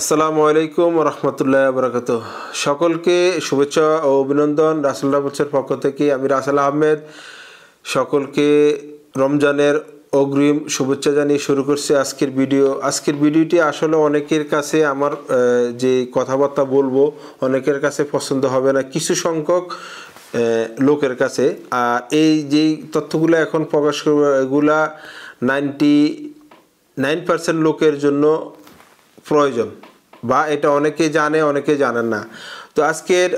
আসসালামু আলাইকুম রহমতুল্লাহ বরকাত। সকলকে শুভেচ্ছা ও অভিনন্দন রাসেল ট্রাভেলসের পক্ষ থেকে। আমি রাসেল আহমেদ সকলকে রমজানের অগ্রিম শুভেচ্ছা জানিয়ে শুরু করছি আজকের ভিডিওটি আসলে অনেকের কাছে আমার যে কথাবার্তা বলবো অনেকের কাছে পছন্দ হবে না, কিছু সংখ্যক লোকের কাছে। আর এই যেই তথ্যগুলো এখন প্রকাশ করবো এগুলা 99% লোকের জন্য প্রয়োজন, বা এটা অনেকে জানে অনেকে জানেন না। তো আজকের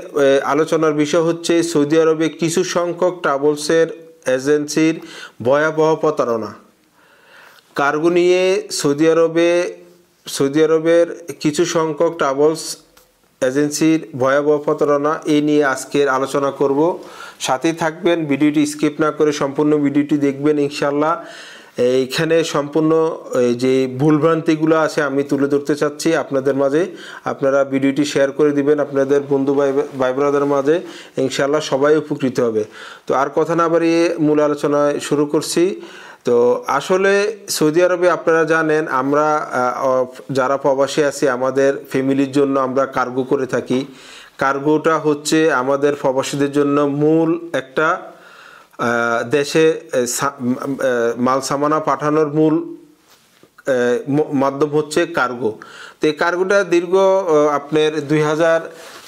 আলোচনার বিষয় হচ্ছে সৌদি আরবে কিছু সংখ্যক ট্রাভেলসের এজেন্সির ভয়াবহ প্রতারণা। কার্গো নিয়ে সৌদি আরবের কিছু সংখ্যক ট্রাভেলস এজেন্সির ভয়াবহ প্রতারণা এই নিয়ে আজকের আলোচনা করব। সাথেই থাকবেন, ভিডিওটি স্কিপ না করে সম্পূর্ণ ভিডিওটি দেখবেন ইনশাল্লাহ। এইখানে সম্পূর্ণ যে ভুলভ্রান্তিগুলো আছে আমি তুলে ধরতে চাচ্ছি আপনাদের মাঝে। আপনারা ভিডিওটি শেয়ার করে দিবেন আপনাদের বন্ধু ভাই ব্রাদারের মাঝে, ইনশাল্লাহ সবাই উপকৃত হবে। তো আর কথা না বাড়িয়ে মূল আলোচনায় শুরু করছি। তো আসলে সৌদি আরবে আপনারা জানেন আমরা যারা প্রবাসী আছি আমাদের ফ্যামিলির জন্য আমরা কার্গো করে থাকি। কার্গোটা হচ্ছে আমাদের প্রবাসীদের জন্য মূল একটা দেশে মাল সামানা পাঠানোর মূল মাধ্যম হচ্ছে কার্গো। তো এই কার্গোটা দীর্ঘ আপনার 2000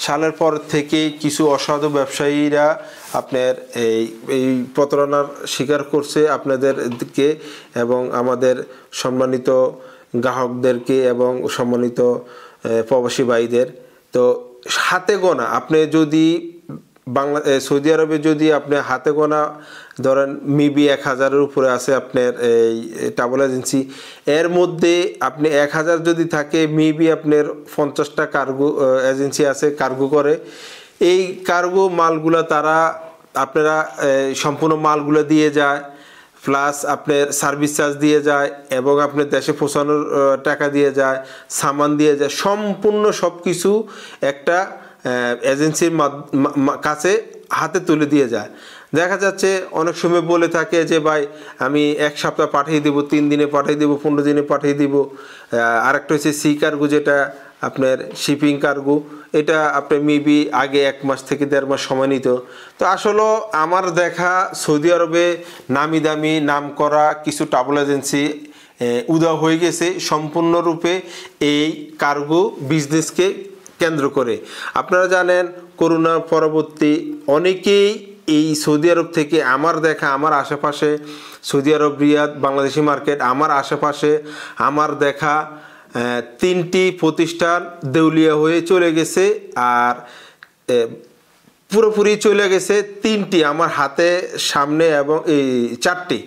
সালের পর থেকে কিছু অসাধু ব্যবসায়ীরা আপনার এই প্রতারণার শিকার করছে আপনাদেরকে এবং আমাদের সম্মানিত গ্রাহকদেরকে এবং সম্মানিত প্রবাসী ভাইদের। তো হাতে গোনা আপনি যদি সৌদি আরবে যদি আপনি হাতে গোনা ধরেন মেবি 1000-এর উপরে আছে আপনার এই ট্রাভেল এজেন্সি, এর মধ্যে আপনি 1000 যদি থাকে মেবি আপনার 50টা কার্গো এজেন্সি আছে কার্গো করে। এই কার্গো মালগুলা তারা আপনারা সম্পূর্ণ মালগুলো দিয়ে যায়, প্লাস আপনার সার্ভিস চার্জ দিয়ে যায় এবং আপনার দেশে পৌঁছানোর টাকা দিয়ে যায়, সামান দিয়ে যায়, সম্পূর্ণ সব কিছু একটা এজেন্সির কাছে হাতে তুলে দিয়ে যায়। দেখা যাচ্ছে অনেক সময় বলে থাকে যে ভাই আমি 1 সপ্তাহ পাঠিয়ে দেবো, 3 দিনে পাঠিয়ে দেবো, 15 দিনে পাঠিয়ে দিব। আরেকটা হচ্ছে সি কার্গো, যেটা আপনার শিপিং কার্গো, এটা আপনার মেবি আগে 1 মাস থেকে 1.5 মাস সময় নিত। তো আসলে আমার দেখা সৌদি আরবে নামি দামি নাম করা কিছু ট্রাভেল এজেন্সি উধাও হয়ে গেছে সম্পূর্ণরূপে এই কার্গো বিজনেসকে কেন্দ্র করে। আপনারা জানেন করোনা পরবর্তী অনেকেই এই সৌদি আরব থেকে আমার দেখা আমার আশেপাশে সৌদি আরব রিয়াদ বাংলাদেশি মার্কেট আমার আশেপাশে আমার দেখা 3টি প্রতিষ্ঠান দেউলিয়া হয়ে চলে গেছে। আর পুরোপুরি চলে গেছে 3টি আমার হাতে সামনে এবং এই 4টি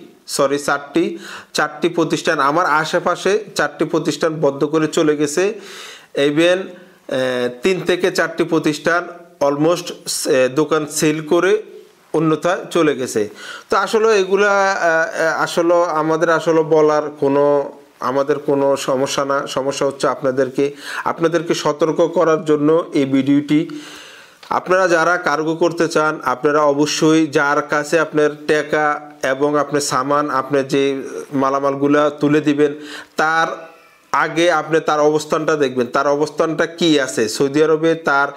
প্রতিষ্ঠান আমার আশেপাশে 4টি প্রতিষ্ঠান বদ্ধ করে চলে গেছে। ইভেন 3 থেকে 4টি প্রতিষ্ঠান অলমোস্ট দোকান সেল করে অন্যথায় চলে গেছে। তো আসলে এগুলা আসলে আমাদের আসলে বলার আমাদের কোনো সমস্যা না, সমস্যা হচ্ছে আপনাদেরকে সতর্ক করার জন্য এই ভিডিওটি। আপনারা যারা কার্গো করতে চান আপনারা অবশ্যই যার কাছে আপনার টাকা এবং আপনার সামান আপনার যে মালামালগুলা তুলে দিবেন তার আগে আপনি তার অবস্থানটা দেখবেন, তার অবস্থানটা কি আছে সৌদি আরবে, তার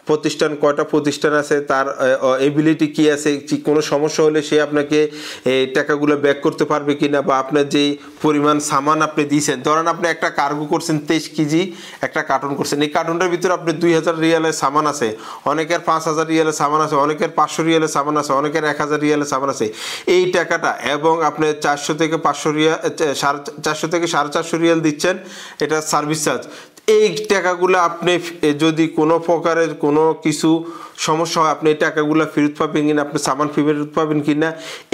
প্রতিষ্ঠান কয়টা প্রতিষ্ঠান আছে, তার এবিলিটি কি আছে, কোনো সমস্যা হলে সে আপনাকে এই টাকাগুলো ব্যাক করতে পারবে কিনা, বা আপনার যেই পরিমাণ সামান আপনি দিয়েছেন, ধরেন আপনি একটা কার্গো করছেন 23 কেজি একটা কার্টন করছেন, এই কার্টনটার ভিতরে আপনি 2000 রিয়ালের সামান আছে, অনেকের 5000 রিয়ালের সামান আছে, অনেকের 500 রিয়ালের সামান আছে, অনেকের 1000 রিয়ালের সামান আছে। এই টাকাটা এবং আপনি 400 থেকে 500 রিয়াল 400 থেকে 450 রিয়াল দিচ্ছেন, এটা সার্ভিস চার্জ। এই টাকাগুলো আপনি যদি কোনো প্রকারের কোনো কিছু সমস্যা হয় আপনি এই টাকাগুলো ফেরত পাবেন কিনা, আপনি সামান ফেরত পাবেন কিনা,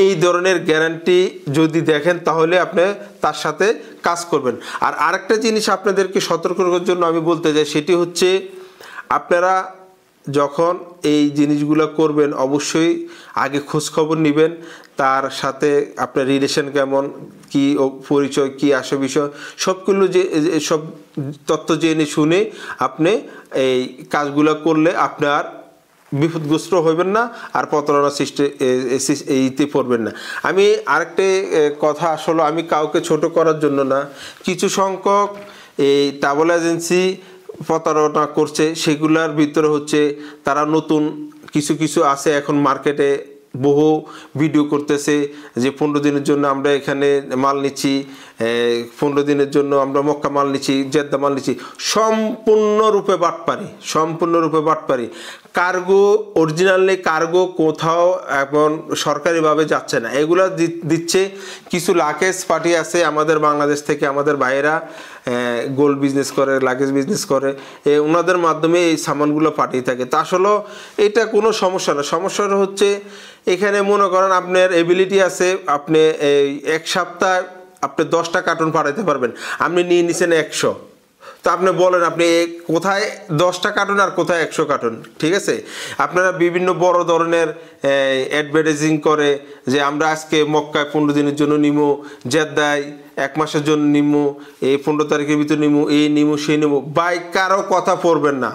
এই ধরনের গ্যারান্টি যদি দেখেন তাহলে আপনি তার সাথে কাজ করবেন। আর আরেকটা জিনিস আপনাদেরকে সতর্ক করার জন্য আমি বলতে চাই, সেটি হচ্ছে আপনারা যখন এই জিনিসগুলো করবেন অবশ্যই আগে খোঁজখবর নেবেন, তার সাথে আপনার রিলেশন কেমন, কি পরিচয়, কি আসে বিষয়, সবগুলো সব তথ্য জেনে শুনে আপনি এই কাজগুলো করলে আপনার বিপদগ্রস্ত হইবেন না আর প্রতারণা এইতে পড়বেন না। আমি আরেকটা কথা আসলে আমি কাউকে ছোট করার জন্য না, কিছু সংখ্যক এই ট্রাভেল এজেন্সি প্রতারণা করছে সেগুলার ভিতরে হচ্ছে তারা নতুন কিছু কিছু আছে এখন মার্কেটে বহু ভিডিও করতেছে যে 15 দিনের জন্য আমরা এখানে মাল নিচ্ছি, 15 দিনের জন্য আমরা মক্কা মাল নিচ্ছি, জেদ্দা মাল নিচ্ছি। সম্পূর্ণরূপে বাটপারি। কার্গো অরিজিনালি কার্গো কোথাও এখন সরকারিভাবে যাচ্ছে না, এগুলা দিচ্ছে কিছু লাগেজ পার্টি আছে আমাদের বাংলাদেশ থেকে, আমাদের ভাইয়েরা গোল্ড বিজনেস করে, লাগেজ বিজনেস করে, ওনাদের মাধ্যমে এই সামানগুলো পাঠিয়ে থাকে। তা আসলে এটা কোনো সমস্যা না। সমস্যাটা হচ্ছে এখানে মনে করেন আপনার এবিলিটি আছে, আপনি এই এক সপ্তাহ আপনি 10টা কার্টুন পাঠাইতে পারবেন, আপনি নিয়ে নিছেন 100। তো আপনি বলেন আপনি কোথায় 10টা কার্টুন আর কোথায় 100 কার্টুন? ঠিক আছে, আপনারা বিভিন্ন বড় ধরনের অ্যাডভার্টাইজিং করে যে আমরা আজকে মক্কায় 15 দিনের জন্য নিমো, জেদ্দায় 1 মাসের জন্য নিমো, এই 15 তারিখের ভিতরে নিমো, এই নিমো সেই নিমো। ভাই কারো কথা পড়বেন না,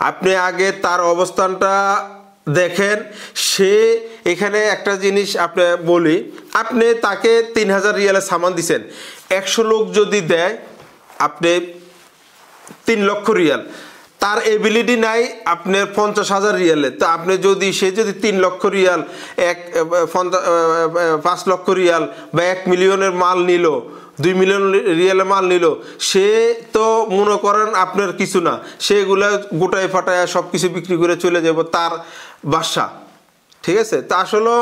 আপনি আগে তার অবস্থানটা দেখেন। সে এখানে একটা জিনিস আপনি বলি, আপনি তাকে 3000 রিয়ালের সামান দিছেন, 100 লোক যদি দেয় আপনি 3 লক্ষ রিয়াল, তার এবিলিটি নাই আপনার 50,000 রিয়ালে। তো আপনি যদি সে যদি 3 লক্ষ রিয়াল 5 লক্ষ রিয়াল বা 1 মিলিয়নের মাল নিল, 2 মিলিয়ন রিয়ালের মাল নিল, সে তো মনে করেন আপনার কিছু না, সেগুলা গোটায় ফাটায় সব কিছু বিক্রি করে চলে যাব তার বাসা। ঠিক আছে, তা আসলে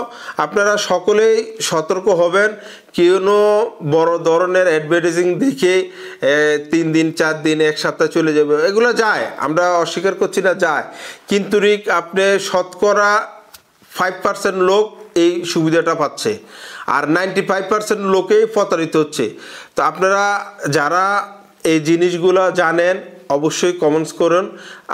আপনারা সকলেই সতর্ক হবেন। কোনো বড় ধরনের অ্যাডভার্টাইজিং দেখে 3 দিন 4 দিন 1 সপ্তাহ চলে যাবে, এগুলো যায়, আমরা অস্বীকার করছি না, যায়। কিন্তু আপনি শতকরা 5% লোক এই সুবিধাটা পাচ্ছে, আর 95% লোকেই প্রতারিত হচ্ছে। তো আপনারা যারা এই জিনিসগুলো জানেন অবশ্যই কমেন্টস করুন।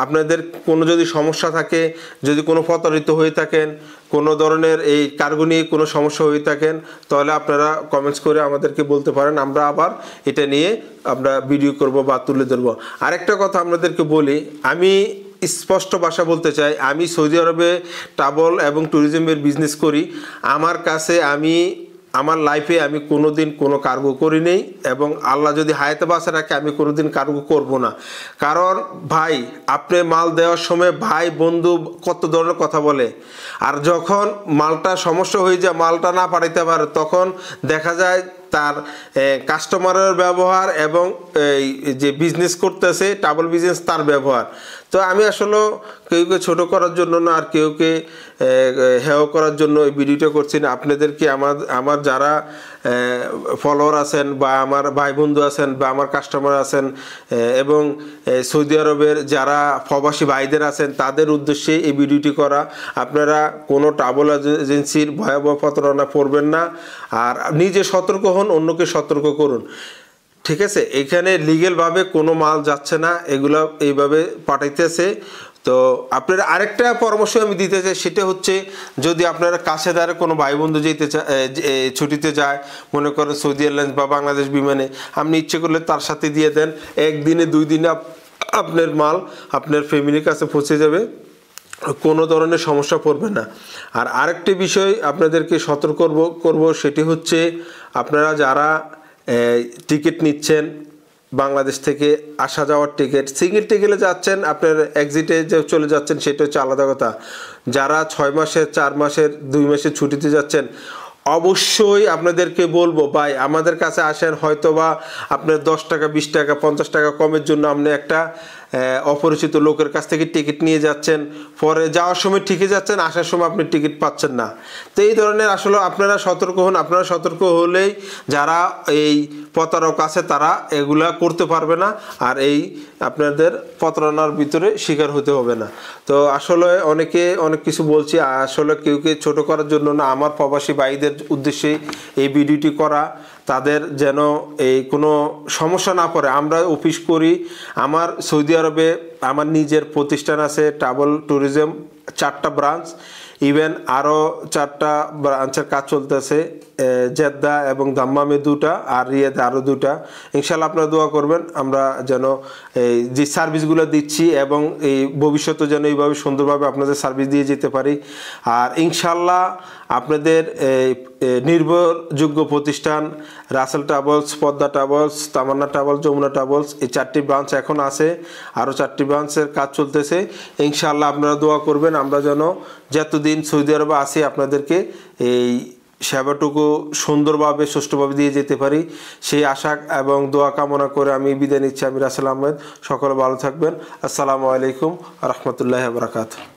আপনাদের কোনো যদি সমস্যা থাকে, যদি কোনো প্রতারিত হয়ে থাকেন, কোনো ধরনের এই কার্গো নিয়ে কোনো সমস্যা হয়ে থাকেন, তাহলে আপনারা কমেন্টস করে আমাদেরকে বলতে পারেন, আমরা আবার এটা নিয়ে আমরা ভিডিও করব বা তুলে ধরবো। আরেকটা কথা আপনাদেরকে বলি, আমি স্পষ্ট ভাষা বলতে চাই, আমি সৌদি আরবে ট্রাভেল এবং ট্যুরিজমের বিজনেস করি। আমার কাছে আমার লাইফে আমি কোনো দিন কোনো কার্গো করি নেই, এবং আল্লাহ যদি হায়াতে বাঁচে রাখে আমি কোনো দিন কার্গো করব না। কারণ ভাই, আপনি মাল দেওয়ার সময় ভাই বন্ধু কত ধরনের কথা বলে, আর যখন মালটা সমস্যা হয়ে যায়, মালটা না পাঠাইতে পারে, তখন দেখা যায় তার কাস্টমারের ব্যবহার এবং এই যে বিজনেস করতেছে ট্রাভেল বিজনেস তার ব্যবহার। তো আমি আসলে কেউকে ছোট করার জন্য না, আর কেউকে হেয় করার জন্য এই ভিডিওটা করছি না। আপনাদেরকে আমার যারা ফলোয়ার আছেন বা আমার ভাই বন্ধু আছেন বা আমার কাস্টমার আছেন এবং সৌদি আরবের যারা প্রবাসী ভাইদের আছেন, তাদের উদ্দেশ্যে এই ভিডিওটি করা। আপনারা কোনো ট্রাভেল এজেন্সির ভয়াবহ প্রতারণা পড়বেন না, আর নিজে সতর্ক হন, অন্যকে সতর্ক করুন। ঠিক আছে, এখানে লিগেলভাবে কোনো মাল যাচ্ছে না, এগুলো এইভাবে পাঠাইতেছে। তো আপনারা আরেকটা পরামর্শ আমি দিতে চাই, সেটা হচ্ছে যদি আপনারা কাছে দ্বারা কোনো ভাই বন্ধু যেতে ছুটিতে যায়, মনে করেন সৌদি এয়ারলাইন্স বা বাংলাদেশ বিমানে, আপনি ইচ্ছে করলে তার সাথে দিয়ে দেন, 1 দিনে 2 দিনে আপনার মাল আপনার ফ্যামিলির কাছে পৌঁছে যাবে, কোনো ধরনের সমস্যা পড়বে না। আর আরেকটি বিষয় আপনাদেরকে সতর্ক করব, সেটি হচ্ছে আপনারা যারা টিকিট নিচ্ছেন, বাংলাদেশ থেকে আসা যাওয়ার টিকিট, সিঙ্গেল টিকিটে যাচ্ছেন, আপনার এক্সিটে যে চলে যাচ্ছেন সেটা হচ্ছে আলাদা কথা। যারা 6 মাসের 4 মাসের 2 মাসের ছুটিতে যাচ্ছেন, অবশ্যই আপনাদেরকে বলবো ভাই আমাদের কাছে আসেন, হয়তো বা আপনার 10 টাকা 20 টাকা 50 টাকা কমের জন্য আপনি একটা অপরিচিত লোকের কাছ থেকে টিকিট নিয়ে যাচ্ছেন, পরে যাওয়ার সময় ঠিকই যাচ্ছেন, আসার সময় আপনি টিকিট পাচ্ছেন না। তো এই ধরনের আসলে আপনারা সতর্ক হন। আপনারা সতর্ক হলেই যারা এই প্রতারক আছে তারা এগুলা করতে পারবে না, আর এই আপনাদের প্রতারণার ভিতরে শিকার হতে হবে না। তো আসলে অনেকে অনেক কিছু বলছি, আসলে কেউকে ছোট করার জন্য না, আমার প্রবাসী ভাইদের উদ্দেশ্যে এই ভিডিওটি করা, তাদের যেন এই কোনো সমস্যা না পড়ে। আমরা অফিস করি, আমার সৌদি আরবে আমার নিজের প্রতিষ্ঠান আছে, ট্রাভেল ট্যুরিজম 4টা ব্রাঞ্চ, ইভেন আরও 4টা ব্রাঞ্চের কাজ চলতেছে। জেদ্দা এবং দাম্মামে 2টা আর রিয়াদে আরও 2টা। ইনশাল্লাহ আপনারা দোয়া করবেন আমরা যেন এই যে সার্ভিসগুলো দিচ্ছি এবং এই ভবিষ্যতে যেন এইভাবে সুন্দরভাবে আপনাদের সার্ভিস দিয়ে যেতে পারি। আর ইনশাল্লাহ আপনাদের এই নির্ভরযোগ্য প্রতিষ্ঠান রাসেল ট্রাভেলস, পদ্মা ট্রাভেলস, তামান্না ট্রাভেলস, যমুনা ট্রাভেলস, এই 4টি ব্রাঞ্চ এখন আছে, আরও 4টি ব্রাঞ্চের কাজ চলতেছে। ইনশাআল্লাহ আপনারা দোয়া করবেন আমরা যেন যতদিন সৌদি আরবে আসি আপনাদেরকে এই সেবাটুকু সুন্দরভাবে সুষ্ঠুভাবে দিয়ে যেতে পারি, সেই আশা এবং দোয়া কামনা করে আমি বিদায় নিচ্ছি। আমি রাসেল আহমেদ। সকলে ভালো থাকবেন। আসসালামু আলাইকুম ওয়া রাহমাতুল্লাহি ওয়া বারাকাতুহু।